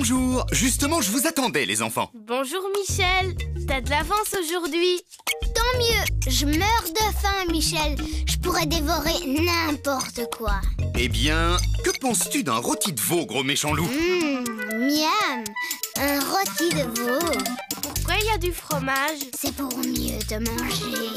Bonjour, justement je vous attendais les enfants. Bonjour Michel, t'as de l'avance aujourd'hui. Tant mieux, je meurs de faim, Michel. Je pourrais dévorer n'importe quoi. Eh bien, que penses-tu d'un rôti de veau, gros méchant loup? Miam, un rôti de veau. Pourquoi il y a du fromage? C'est pour mieux te manger.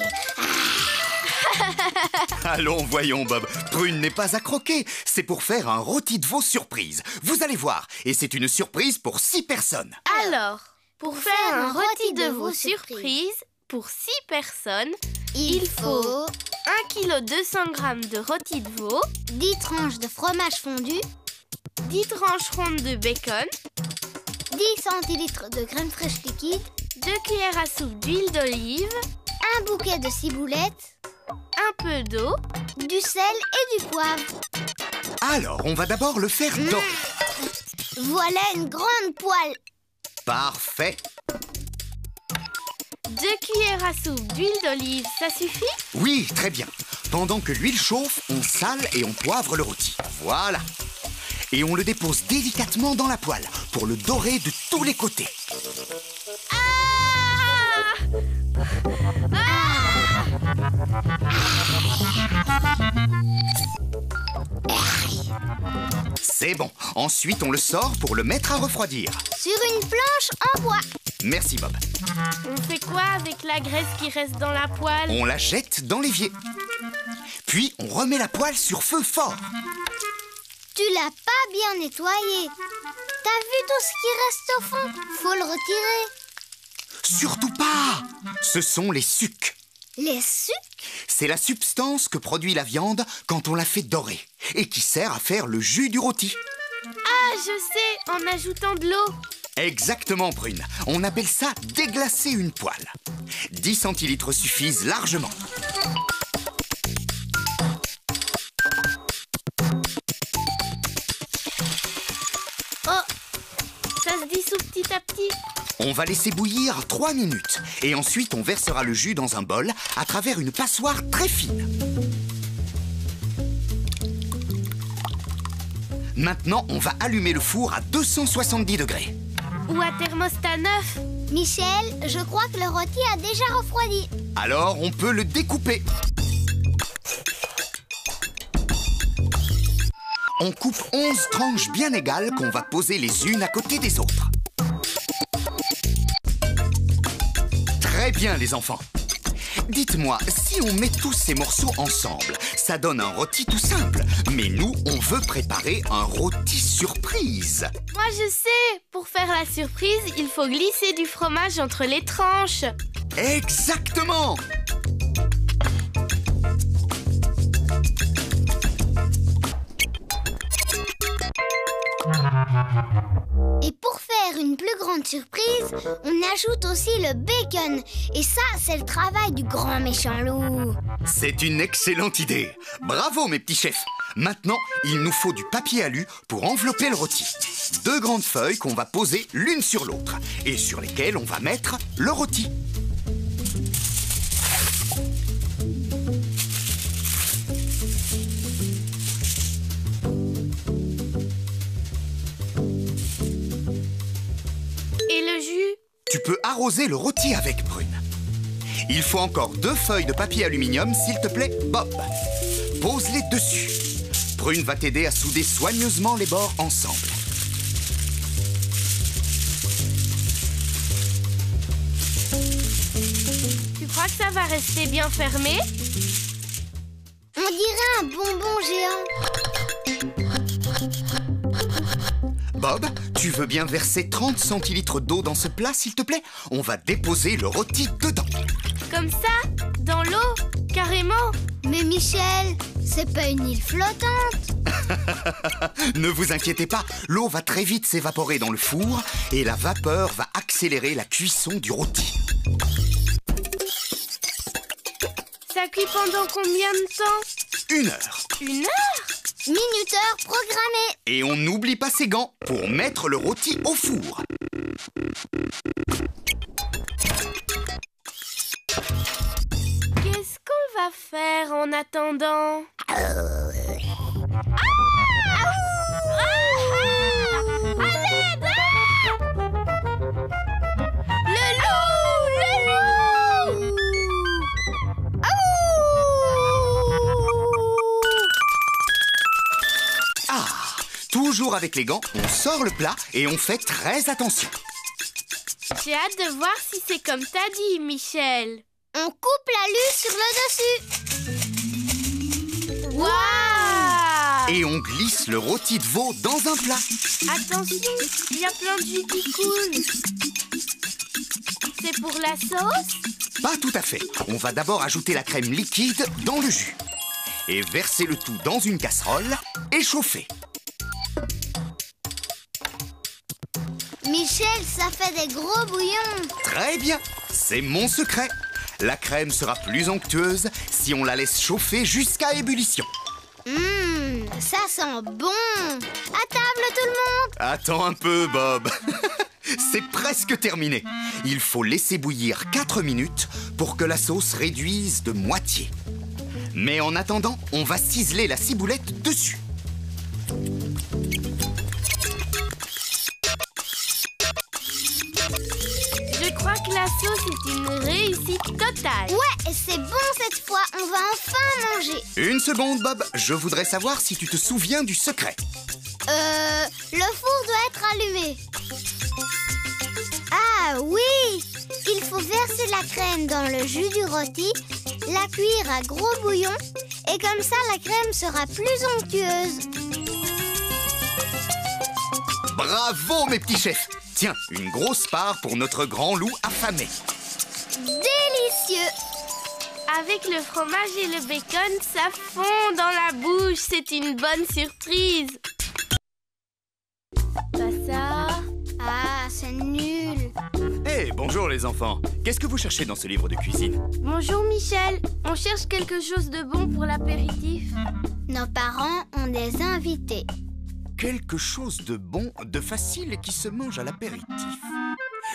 Allons, voyons Bob, Prune n'est pas à croquer. C'est pour faire un rôti de veau surprise. Vous allez voir, et c'est une surprise pour 6 personnes. Alors, pour faire un rôti de veau surprise pour 6 personnes, il faut 1 kg 200 g de rôti de veau, 10 tranches de fromage fondu, 10 tranches rondes de bacon, 10 centilitres de crème fraîche liquide, 2 cuillères à soupe d'huile d'olive, un bouquet de ciboulettes, un peu d'eau, du sel et du poivre. Alors, on va d'abord le faire dorer. Voilà une grande poêle. Parfait. 2 cuillères à soupe d'huile d'olive, ça suffit? Oui, très bien. Pendant que l'huile chauffe, on sale et on poivre le rôti. Voilà. Et on le dépose délicatement dans la poêle pour le dorer de tous les côtés. C'est bon. Ensuite, on le sort pour le mettre à refroidir. Sur une planche en bois. Merci, Bob. On fait quoi avec la graisse qui reste dans la poêle? On la jette dans l'évier. Puis, on remet la poêle sur feu fort. Tu l'as pas bien nettoyé. T'as vu tout ce qui reste au fond? Faut le retirer. Surtout pas! Ce sont les sucs. Les sucs? C'est la substance que produit la viande quand on la fait dorer et qui sert à faire le jus du rôti. Ah, je sais, en ajoutant de l'eau. Exactement, Prune. On appelle ça déglacer une poêle. 10 centilitres suffisent largement. Oh, ça se dissout petit à petit. On va laisser bouillir 3 minutes et ensuite on versera le jus dans un bol à travers une passoire très fine. Maintenant, on va allumer le four à 270 degrés. Ou à thermostat 9. Michel, je crois que le rôti a déjà refroidi. Alors, on peut le découper. On coupe 11 tranches bien égales qu'on va poser les unes à côté des autres. Très bien, les enfants. Dites-moi, si on met tous ces morceaux ensemble, ça donne un rôti tout simple. Mais nous, on veut préparer un rôti surprise. Moi, je sais. Pour faire la surprise, il faut glisser du fromage entre les tranches. Exactement! Et pour faire une plus grande surprise, on ajoute aussi le bacon. Et ça, c'est le travail du grand méchant loup. C'est une excellente idée. Bravo, mes petits chefs. Maintenant, il nous faut du papier alu pour envelopper le rôti. 2 grandes feuilles qu'on va poser l'une sur l'autre et sur lesquelles on va mettre le rôti. Et le jus? Tu peux arroser le rôti avec, Prune. Il faut encore 2 feuilles de papier aluminium, s'il te plaît, Bob. Pose-les dessus. Prune va t'aider à souder soigneusement les bords ensemble. Tu crois que ça va rester bien fermé? On dirait un bonbon géant. Bob, tu veux bien verser 30 centilitres d'eau dans ce plat, s'il te plaît? On va déposer le rôti dedans. Comme ça? Dans l'eau? Carrément? Mais Michel, c'est pas une île flottante. Ne vous inquiétez pas, l'eau va très vite s'évaporer dans le four et la vapeur va accélérer la cuisson du rôti. Ça cuit pendant combien de temps? 1 heure. 1 heure? Minuteur programmé. Et on n'oublie pas ses gants pour mettre le rôti au four. Qu'est-ce qu'on va faire en attendant? À l'aide! toujours avec les gants, on sort le plat et on fait très attention. J'ai hâte de voir si c'est comme t'as dit, Michel. On coupe l'alu sur le dessus. Waouh! Et on glisse le rôti de veau dans un plat. Attention, il y a plein de jus qui coule. C'est pour la sauce? Pas tout à fait. On va d'abord ajouter la crème liquide dans le jus. Et verser le tout dans une casserole et chauffer. Michel, ça fait des gros bouillons. Très bien, c'est mon secret. La crème sera plus onctueuse si on la laisse chauffer jusqu'à ébullition. Ça sent bon. À table tout le monde. Attends un peu, Bob. C'est presque terminé. Il faut laisser bouillir 4 minutes pour que la sauce réduise de moitié. Mais en attendant, on va ciseler la ciboulette dessus. Je crois que la sauce est une réussite totale. Ouais, c'est bon cette fois. On va enfin manger. Une seconde, Bob. Je voudrais savoir si tu te souviens du secret. Le four doit être allumé. Ah oui! Il faut verser la crème dans le jus du rôti, la cuire à gros bouillon, et comme ça la crème sera plus onctueuse. Bravo, mes petits chefs. Tiens, une grosse part pour notre grand loup affamé. Délicieux! Avec le fromage et le bacon, ça fond dans la bouche. C'est une bonne surprise. Pas ça. Ah, c'est nul. Hey, bonjour les enfants. Qu'est-ce que vous cherchez dans ce livre de cuisine? Bonjour Michel. On cherche quelque chose de bon pour l'apéritif. Nos parents ont des invités. Quelque chose de bon, de facile et qui se mange à l'apéritif.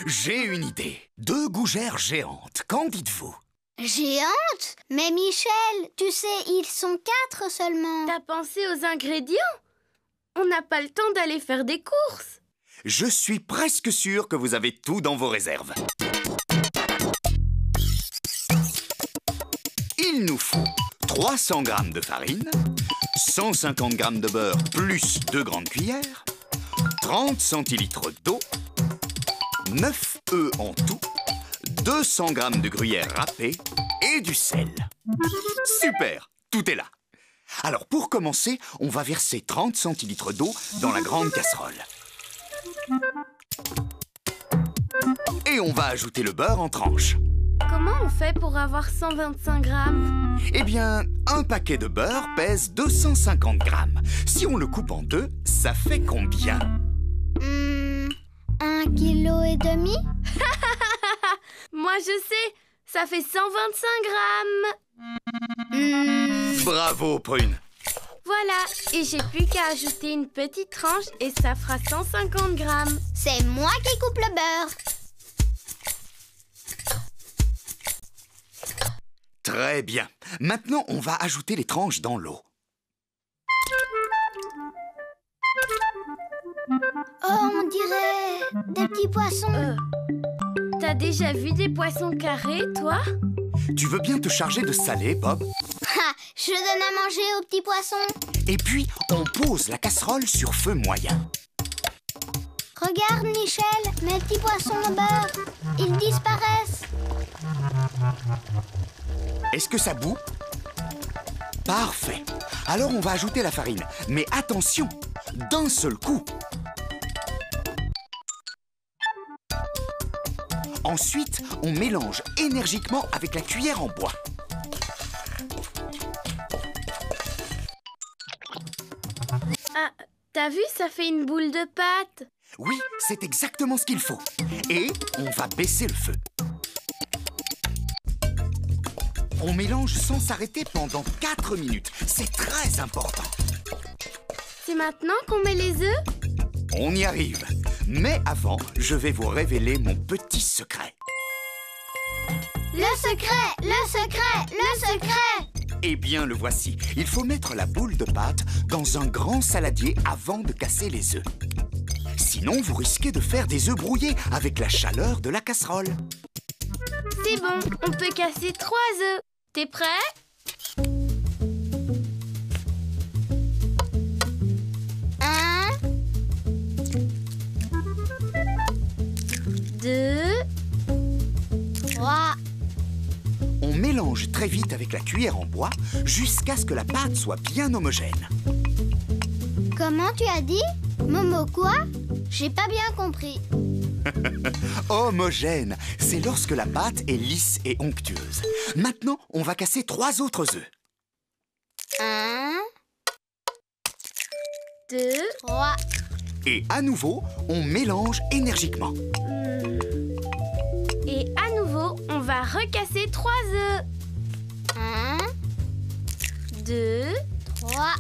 J'ai une idée. 2 gougères géantes. Qu'en dites-vous? Géante? Mais Michel, tu sais, ils sont 4 seulement. T'as pensé aux ingrédients? On n'a pas le temps d'aller faire des courses. Je suis presque sûr que vous avez tout dans vos réserves. Il nous faut 300 g de farine, 150 g de beurre plus 2 grandes cuillères, 30 centilitres d'eau, 9 œufs en tout, 200 g de gruyère râpée et du sel. Super, tout est là. Alors pour commencer, on va verser 30 centilitres d'eau dans la grande casserole. Et on va ajouter le beurre en tranches. Comment on fait pour avoir 125 grammes? Eh bien, un paquet de beurre pèse 250 grammes. Si on le coupe en 2, ça fait combien? 1,5 kg? Moi je sais, ça fait 125 grammes. Bravo, Prune. Voilà, et j'ai plus qu'à ajouter une petite tranche et ça fera 150 grammes. C'est moi qui coupe le beurre. Très bien. Maintenant, on va ajouter les tranches dans l'eau. Oh, on dirait des petits poissons. T'as déjà vu des poissons carrés, toi? Tu veux bien te charger de saler, Bob? Ha, je donne à manger aux petits poissons. Et puis, on pose la casserole sur feu moyen. Regarde, Michel, mes petits poissons au beurre. Ils disparaissent. Est-ce que ça bout? Parfait. Alors, on va ajouter la farine. Mais attention, d'un seul coup. Ensuite, on mélange énergiquement avec la cuillère en bois. Ah, t'as vu, ça fait une boule de pâte. Oui, c'est exactement ce qu'il faut. Et on va baisser le feu. On mélange sans s'arrêter pendant 4 minutes. C'est très important. C'est maintenant qu'on met les œufs? On y arrive. Mais avant, je vais vous révéler mon petit secret. Le secret, le secret, le secret. Eh bien, le voici. Il faut mettre la boule de pâte dans un grand saladier avant de casser les œufs. Sinon, vous risquez de faire des œufs brouillés avec la chaleur de la casserole. C'est bon, on peut casser 3 œufs. T'es prêt? Un, mélange très vite avec la cuillère en bois jusqu'à ce que la pâte soit bien homogène. Comment tu as dit? Momo quoi? J'ai pas bien compris. Homogène, c'est lorsque la pâte est lisse et onctueuse. Maintenant, on va casser 3 autres œufs. 1, 2, 3. Et à nouveau, on mélange énergiquement. et à nouveau, on va recasser 3 œufs. 1, 2, 3.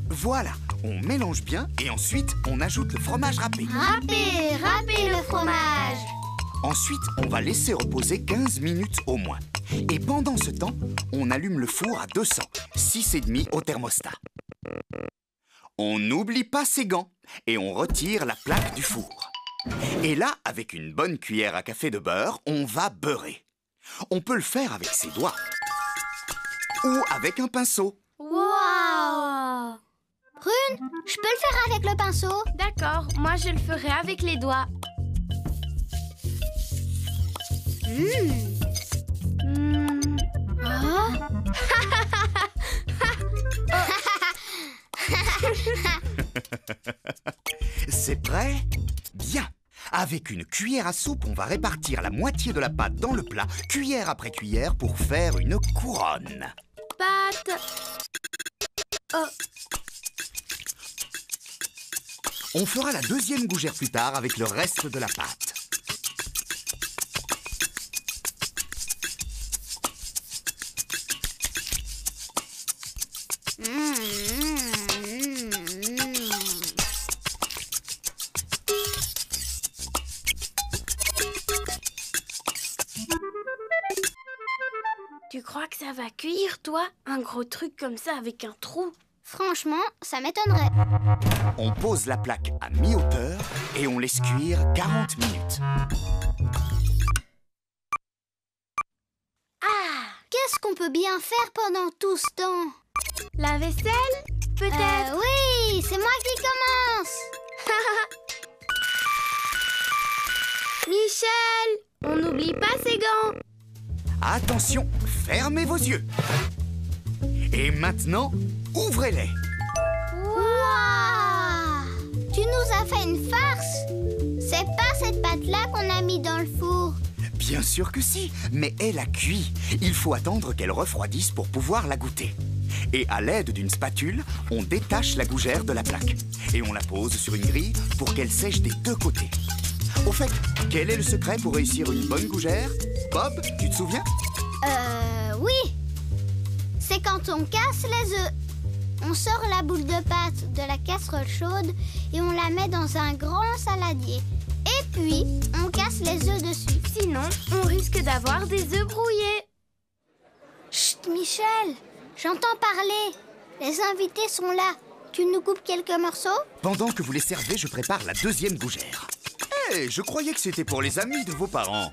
Voilà, on mélange bien et ensuite, on ajoute le fromage râpé. Râpez le fromage. Ensuite, on va laisser reposer 15 minutes au moins. Et pendant ce temps, on allume le four à 200, 6,5 au thermostat. On n'oublie pas ses gants et on retire la plaque du four. Et là, avec une bonne cuillère à café de beurre, on va beurrer. On peut le faire avec ses doigts ou avec un pinceau. wow! Prune, je peux le faire avec le pinceau? D'accord, moi je le ferai avec les doigts. Oh. C'est prêt? Bien. Avec une cuillère à soupe, on va répartir la moitié de la pâte dans le plat, cuillère après cuillère, pour faire une couronne. Pâte. Oh, On fera la deuxième gougère plus tard avec le reste de la pâte. tu crois que ça va cuire, toi? Un gros truc comme ça avec un trou? Franchement, ça m'étonnerait. On pose la plaque à mi-hauteur et on laisse cuire 40 minutes. Ah! Qu'est-ce qu'on peut bien faire pendant tout ce temps? La vaisselle? Peut-être? Oui, c'est moi qui commence. Michel! On n'oublie pas ses gants! Attention, fermez vos yeux. Et maintenant, ouvrez-les. Waouh! Tu nous as fait une farce. C'est pas cette pâte-là qu'on a mis dans le four. Bien sûr que si, mais elle a cuit. Il faut attendre qu'elle refroidisse pour pouvoir la goûter. Et à l'aide d'une spatule, on détache la gougère de la plaque. Et on la pose sur une grille pour qu'elle sèche des 2 côtés. Au fait, quel est le secret pour réussir une bonne gougère? Bob, tu te souviens? Oui. C'est quand on casse les œufs. On sort la boule de pâte de la casserole chaude et on la met dans un grand saladier. Et puis, on casse les œufs dessus. Sinon, on risque d'avoir des œufs brouillés. Chut, Michel, j'entends parler. Les invités sont là. Tu nous coupes quelques morceaux? Pendant que vous les servez, je prépare la deuxième gougère. Hé, je croyais que c'était pour les amis de vos parents.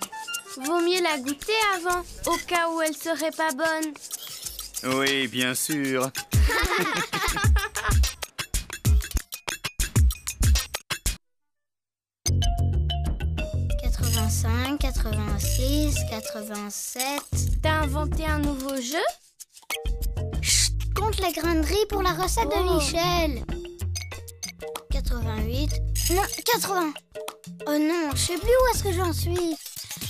Vaut mieux la goûter avant, au cas où elle serait pas bonne. Oui, bien sûr. 85, 86, 87... T'as inventé un nouveau jeu? Chut, compte les grains de riz pour la recette de Michel. 88... Non, 80. Oh non, je sais plus où est-ce que j'en suis.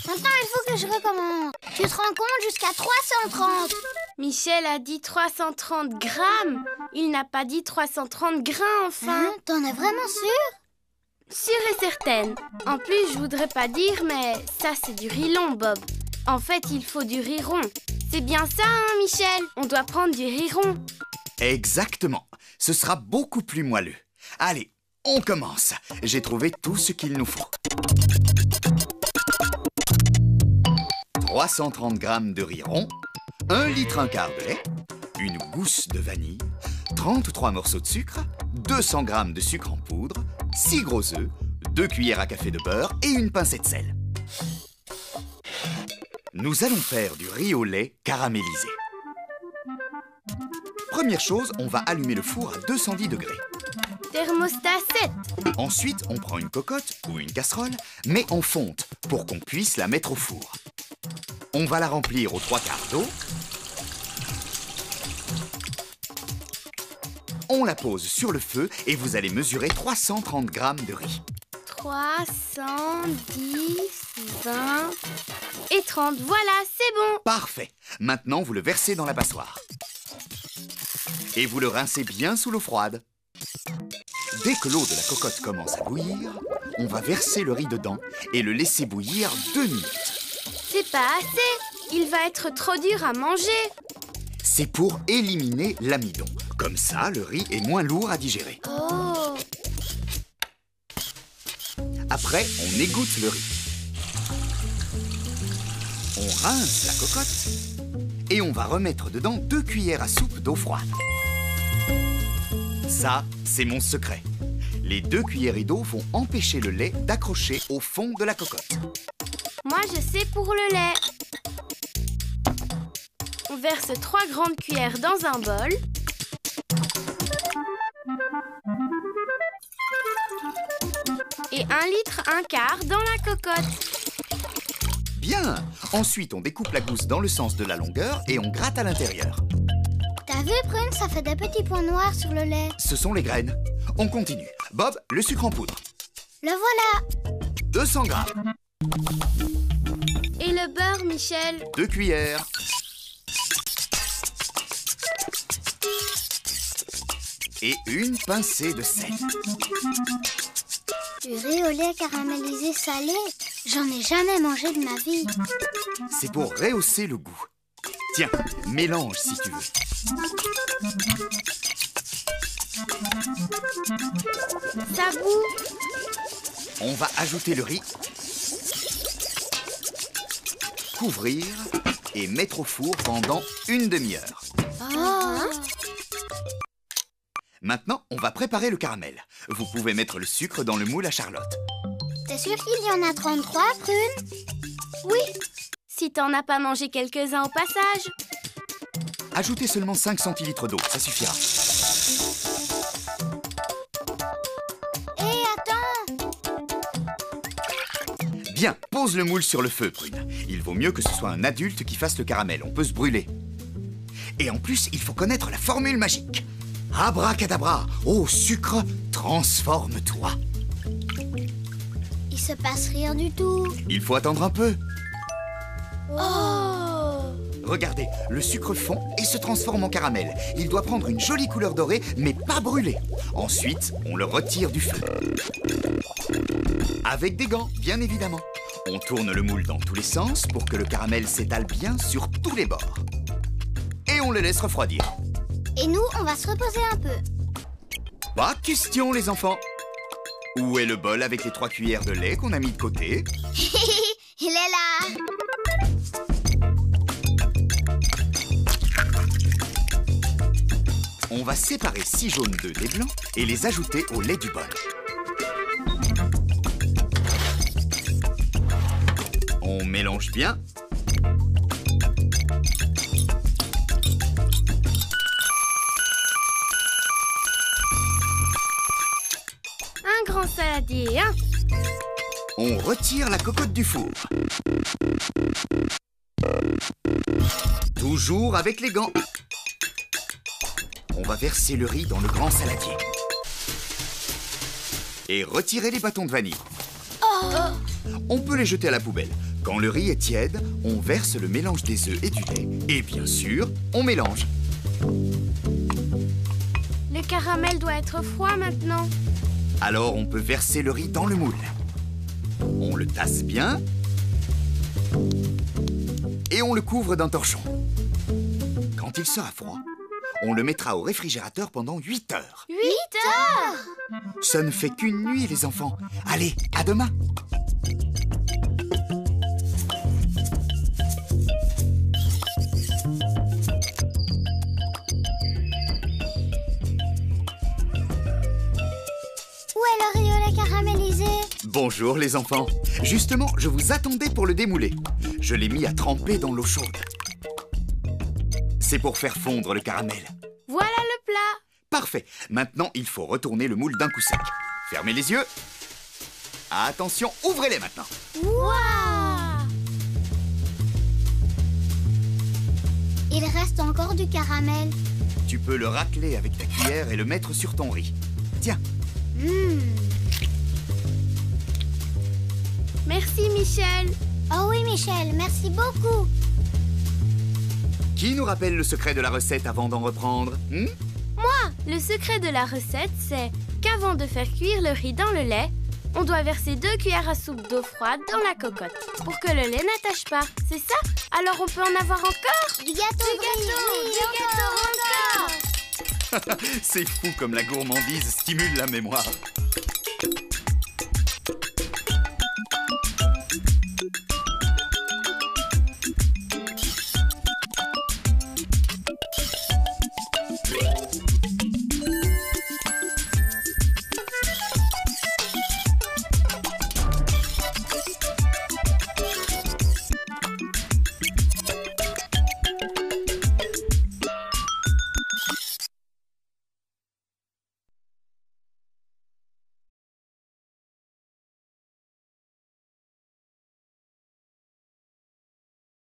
Maintenant, il faut que je recommence. Tu te rends compte, jusqu'à 330. Michel a dit 330 grammes. Il n'a pas dit 330 grains, enfin. Hein, t'en es vraiment sûr? Sûre et certaine. En plus, je voudrais pas dire, mais ça, c'est du riz long, Bob. En fait, il faut du riz rond. C'est bien ça, hein, Michel? On doit prendre du riz rond. Exactement. Ce sera beaucoup plus moelleux. Allez, on commence. J'ai trouvé tout ce qu'il nous faut. 330 grammes de riz rond, 1 litre 1/4 de lait, une gousse de vanille, 33 morceaux de sucre, 200 grammes de sucre en poudre, 6 gros œufs, 2 cuillères à café de beurre et une pincée de sel. Nous allons faire du riz au lait caramélisé. Première chose, on va allumer le four à 210 degrés. Thermostat 7. Ensuite, on prend une cocotte ou une casserole, mais en fonte pour qu'on puisse la mettre au four. On va la remplir aux 3/4 d'eau On la pose sur le feu et vous allez mesurer 330 grammes de riz. 3, 10, 20 et 30. Voilà, c'est bon. Parfait. Maintenant, vous le versez dans la passoire. Et vous le rincez bien sous l'eau froide. Dès que l'eau de la cocotte commence à bouillir, on va verser le riz dedans et le laisser bouillir 2 minutes. C'est pas assez. Il va être trop dur à manger. C'est pour éliminer l'amidon. Comme ça, le riz est moins lourd à digérer. Oh. Après, on égoutte le riz. On rince la cocotte et on va remettre dedans 2 cuillères à soupe d'eau froide. Ça, c'est mon secret. Les 2 cuillerées d'eau vont empêcher le lait d'accrocher au fond de la cocotte. Moi, je sais pour le lait. On verse 3 grandes cuillères dans un bol. Et 1 litre 1/4 dans la cocotte. Bien! Ensuite, on découpe la gousse dans le sens de la longueur et on gratte à l'intérieur. T'as vu, Prune, ça fait des petits points noirs sur le lait. Ce sont les graines. On continue. Bob, le sucre en poudre. Le voilà. 200 grammes. Et le beurre, Michel? 2 cuillères. Et une pincée de sel. Du riz au lait caramélisé salé. J'en ai jamais mangé de ma vie. C'est pour rehausser le goût. Tiens, mélange si tu veux. Ça bout. On va ajouter le riz, couvrir et mettre au four pendant 1 demi-heure. Oh. Maintenant, on va préparer le caramel. Vous pouvez mettre le sucre dans le moule à Charlotte. T'es sûr qu'il y en a 33, Prune? Oui. Si t'en as pas mangé quelques-uns au passage. Ajoutez seulement 5 centilitres d'eau, ça suffira. Hé, attends! Bien, pose le moule sur le feu, Prune. Il vaut mieux que ce soit un adulte qui fasse le caramel, on peut se brûler. Et en plus, il faut connaître la formule magique. Abracadabra, ô sucre, transforme-toi. Il se passe rien du tout. Il faut attendre un peu. Oh. Regardez, le sucre fond et se transforme en caramel. Il doit prendre une jolie couleur dorée, mais pas brûler. Ensuite, on le retire du feu. Avec des gants, bien évidemment. On tourne le moule dans tous les sens pour que le caramel s'étale bien sur tous les bords. Et on le laisse refroidir. Et nous, on va se reposer un peu. Pas de question, les enfants. Où est le bol avec les 3 cuillères de lait qu'on a mis de côté? Il est là. On va séparer 6 jaunes d'œufs des blancs et les ajouter au lait du bol. On mélange bien. Un grand saladier, hein? On retire la cocotte du four. Toujours avec les gants. On va verser le riz dans le grand saladier. Et retirer les bâtons de vanille. On peut les jeter à la poubelle. Quand le riz est tiède, on verse le mélange des œufs et du lait. Et bien sûr, on mélange. Le caramel doit être froid maintenant. Alors on peut verser le riz dans le moule. On le tasse bien. Et on le couvre d'un torchon. Quand il sera froid, on le mettra au réfrigérateur pendant 8 heures. 8 heures? Ça ne fait qu'une nuit, les enfants. Allez, à demain. Où est le riz au lait caramélisé? Bonjour, les enfants. Justement, je vous attendais pour le démouler. Je l'ai mis à tremper dans l'eau chaude. C'est pour faire fondre le caramel. Voilà le plat. Parfait. Maintenant, il faut retourner le moule d'un coup sec. Fermez les yeux. Attention, ouvrez-les maintenant. Waouh! Il reste encore du caramel. Tu peux le racler avec ta cuillère et le mettre sur ton riz. Tiens. Merci, Michel. Oh oui, Michel, merci beaucoup. Qui nous rappelle le secret de la recette avant d'en reprendre? Moi, le secret de la recette, c'est qu'avant de faire cuire le riz dans le lait, on doit verser 2 cuillères à soupe d'eau froide dans la cocotte pour que le lait n'attache pas. C'est ça? Alors on peut en avoir encore? Du gâteau, encore. C'est fou comme la gourmandise stimule la mémoire.